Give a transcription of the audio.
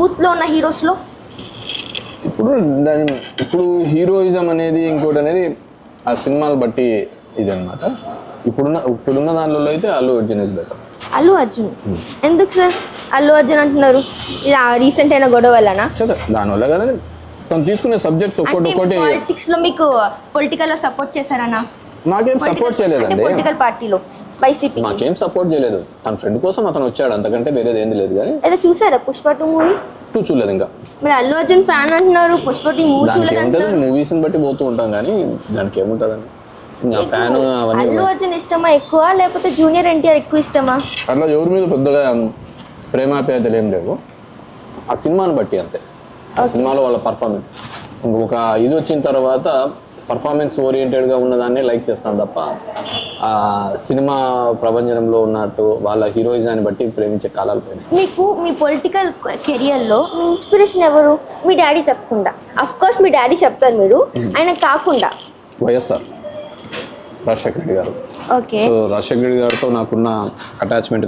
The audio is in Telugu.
యూత్ లో ఉన్న హీరోస్ లో? ఇప్పుడు హీరోయిజం అనేది ఇంకోటి అనేది ఆ సినిమాలు బట్టి ఇది అనమాట. ఇప్పుడున్న దానిలో అయితే అల్లు అర్జున్ ఇస్ బెటర్. అల్లు అర్జున్ ఎందుకు సార్ అల్లు అర్జున్ అంటున్నారు? ఇది రీసెంట్ అయిన గొడవ వల్లనా? దానివల్ల కదండి తను తీసుకునే సబ్జెక్ట్స్ ఒక్కొక్కటి. పాలిటిక్స్ లో మీకు పొలిటికల్ లో సపోర్ట్ చేశారనా? మాకేం సపోర్ట్ చేయలేదండి. పొలిటికల్ పార్టీలో వైసీపీ మాకేం సపోర్ట్ చేయలేదు. తన ఫ్రెండ్ కోసం అతను వచ్చాడు, అంతకంటే వేరేది ఏంది లేదు. కానీ అయితే చూసారా పుష్ప 2 మూవీ? చూడలేదు ఇంకా. మరి అల్లు అర్జున్ ఫ్యాన్ అంటున్నారు, పుష్ప 2 మూవీ చూడలేదు. మూవీస్ బట్టి పోతూ ఉంటాం కానీ దానికి ఏముంటదండి. ఫ్యాన్ అవన్నీ. అల్లు అర్జున్ ఇష్టమా ఎక్కువ లేకపోతే జూనియర్ ఎన్టీఆర్ ఎక్కువ ఇష్టమా? అట్లా ఎవరి మీద పెద్దగా ప్రేమాప్యాయతలు ఏం లేవు, ఆ సినిమాని బట్టి అంతే. ఆ సినిమాలో వాళ్ళ పర్ఫార్మెన్స్ ఒక ఇది వచ్చిన తర్వాత పర్ఫార్మెన్స్ ఓరియంటెడ్గా ఉన్నదాన్ని లైక్ చేస్తాను తప్ప ఆ సినిమా ప్రపంచంలో ఉన్నట్టు వాళ్ళ హీరోయిజాన్ని బట్టి ప్రేమించే కాలాలు పోయినాయి. మీకు మీ పొలిటికల్ కెరియర్లో మీ ఇన్స్పిరేషన్ ఎవరు? మీ డాడీ చెప్పకుండా, అఫ్ కోర్స్ మీ డాడీ చెప్తారు, మీరు ఆయన కాకుండా వైఎస్ఆర్ రాజశేఖర రెడ్డి గారు. ఓకే. సో రాజశేఖర రెడ్డి గారితో నాకున్న అటాచ్మెంట్